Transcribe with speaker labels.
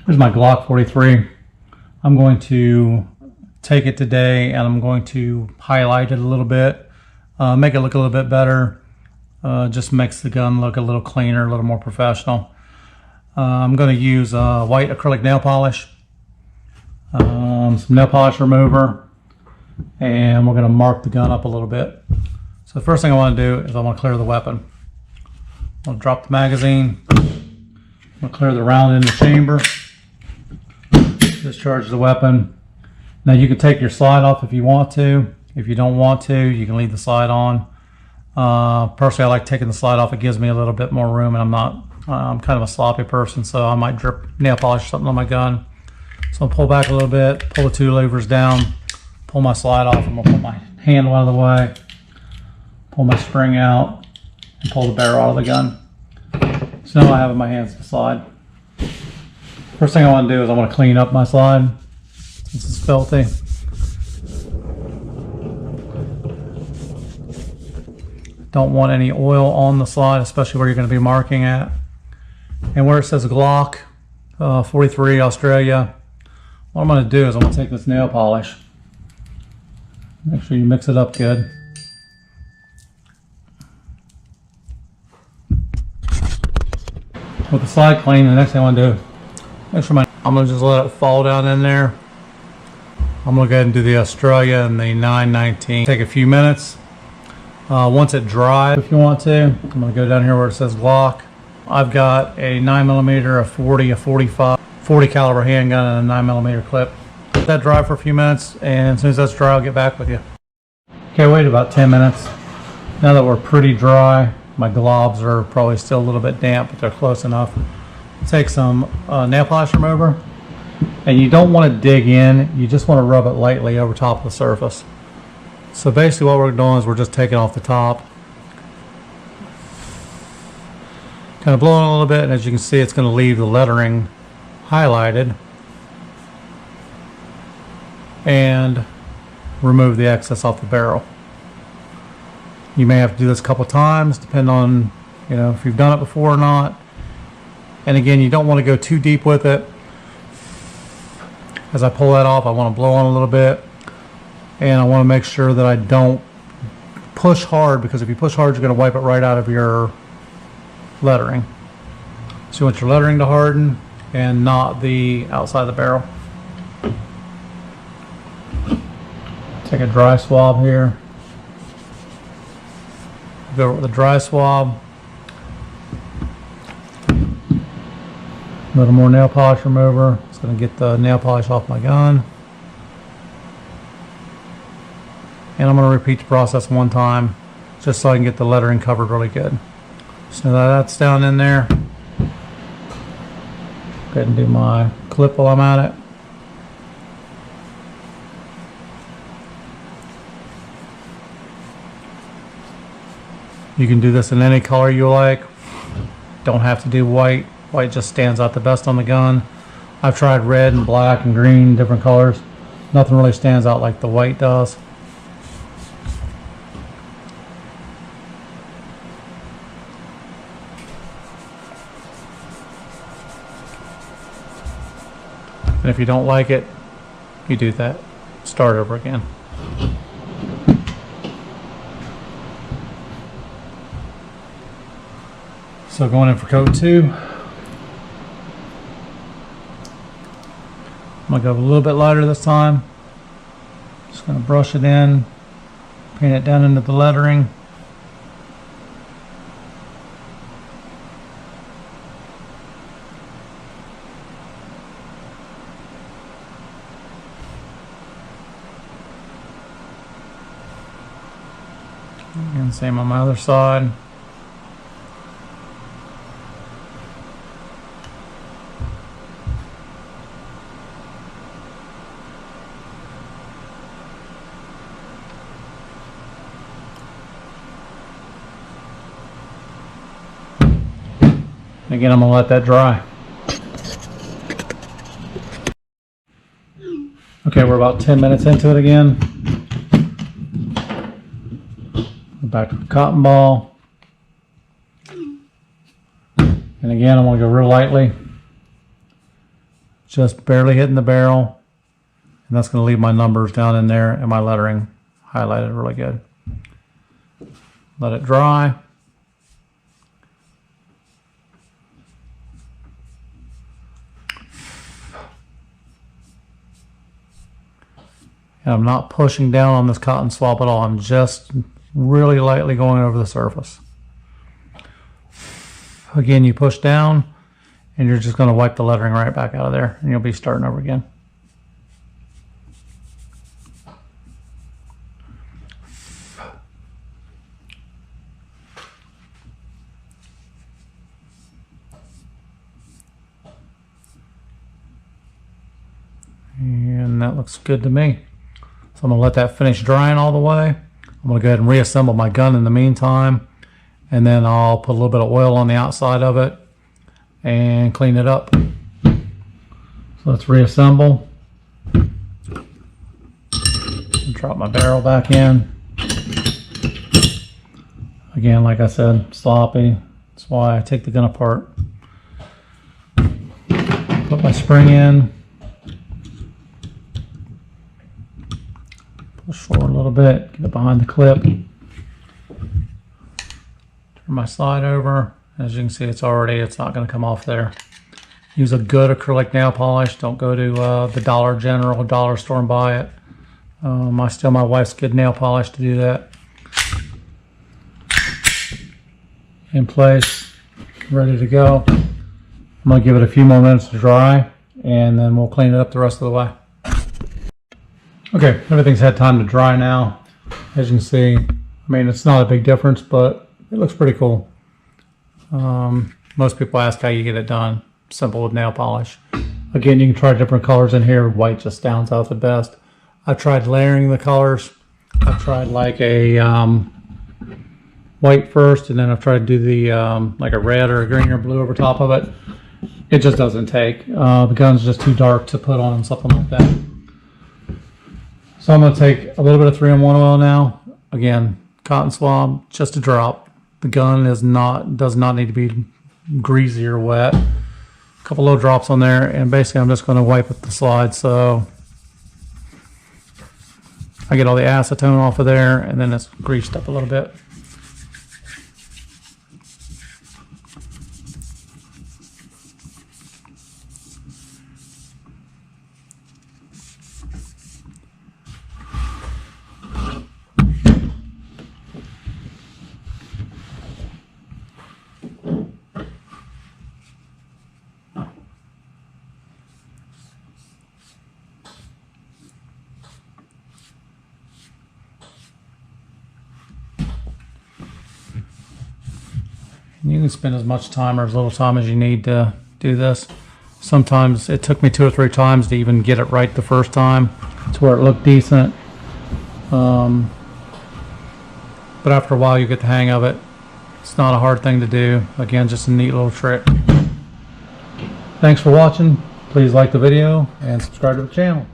Speaker 1: Here's my Glock 43. I'm going to take it today and I'm going to highlight it a little bit, make it look a little bit better. Just makes the gun look a little cleaner, a little more professional. I'm going to use white acrylic nail polish, some nail polish remover, and we're going to mark the gun up a little bit. So the first thing I want to do is I want to clear the weapon. I'll drop the magazine. I'll clear the round in the chamber. Discharge the weapon. Now you can take your slide off if you want to. If you don't want to, you can leave the slide on. Personally, I like taking the slide off. It gives me a little bit more room, and I'm kind of a sloppy person, so I might drip nail polish or something on my gun. So I'll pull back a little bit, pull the two levers down, pull my slide off. I'm gonna put my handle out of the way, pull my spring out, and pull the barrel out of the gun. So now I have in my hands the slide. First thing I want to do is I want to clean up my slide since it's filthy. Don't want any oil on the slide, especially where you're going to be marking at. And where it says Glock 43 Australia, what I'm going to do is I'm going to take this nail polish. Make sure you mix it up good. With the slide clean, the next thing I want to do, make sure I'm going to just let it fall down in there. I'm going to go ahead and do the Australia and the 919. Take a few minutes. Once it dries, if you want to, I'm going to go down here where it says Glock. I've got a 9mm, a 40, a 45, 40 caliber handgun and a 9mm clip. Let that dry for a few minutes, and as soon as that's dry, I'll get back with you. Okay, wait about 10 minutes. Now that we're pretty dry, my gloves are probably still a little bit damp, but they're close enough. Take some nail polish remover, and you don't want to dig in, you just want to rub it lightly over top of the surface. So basically what we're doing is we're just taking off the top, kind of blowing a little bit, and as you can see, it's going to leave the lettering highlighted and remove the excess off the barrel. You may have to do this a couple times, depending on, you know, if you've done it before or not. And again, you don't want to go too deep with it. As I pull that off, I want to blow on a little bit, and I want to make sure that I don't push hard, because if you push hard, you're going to wipe it right out of your lettering. So you want your lettering to harden and not the outside of the barrel. Take a dry swab here. Go with the dry swab. A little more nail polish remover. It's going to get the nail polish off my gun. And I'm going to repeat the process one time just so I can get the lettering covered really good. So that's down in there. Go ahead and do my clip while I'm at it. You can do this in any color you like. Don't have to do white. White just stands out the best on the gun. I've tried red and black and green, different colors. Nothing really stands out like the white does. And if you don't like it, you do that. Start over again. So going in for coat 2. I'm going to go a little bit lighter this time. Just going to brush it in, paint it down into the lettering. And same on my other side. Again, I'm going to let that dry. Okay, we're about 10 minutes into it again. Back to the cotton ball. And again, I'm going to go real lightly. just barely hitting the barrel. And that's going to leave my numbers down in there and my lettering highlighted really good. Let it dry. And I'm not pushing down on this cotton swab at all. I'm just really lightly going over the surface. Again, you push down and you're just going to wipe the lettering right back out of there and you'll be starting over again. And that looks good to me. So I'm going to let that finish drying all the way. I'm going to go ahead and reassemble my gun in the meantime. And then I'll put a little bit of oil on the outside of it and clean it up. So let's reassemble. Drop my barrel back in. Again, like I said, sloppy. That's why I take the gun apart. Put my spring in. Push forward a little bit, get it behind the clip. Turn my slide over. As you can see, it's not going to come off there. Use a good acrylic nail polish. Don't go to the Dollar General, dollar store and buy it. I steal my wife's good nail polish to do that. In place, ready to go. I'm going to give it a few more minutes to dry and then we'll clean it up the rest of the way. Okay, everything's had time to dry now. As you can see, I mean, it's not a big difference, but it looks pretty cool. Most people ask how you get it done. Simple with nail polish. Again, you can try different colors in here. White just stands out the best. I've tried layering the colors. I've tried like a white first, and then I've tried to do the like a red or a green or blue over top of it. It just doesn't take. The gun's just too dark to put on something like that. So I'm going to take a little bit of 3-in-1 oil now. Again, cotton swab, just a drop. The gun does not need to be greasy or wet. A couple little drops on there, and basically I'm just going to wipe with the slide so I get all the acetone off of there, and then it's greased up a little bit. You can spend as much time or as little time as you need to do this. Sometimes it took me 2 or 3 times to even get it right the first time to where it looked decent. But after a while you get the hang of it. It's not a hard thing to do. Again, just a neat little trick. Thanks for watching. Please like the video and subscribe to the channel.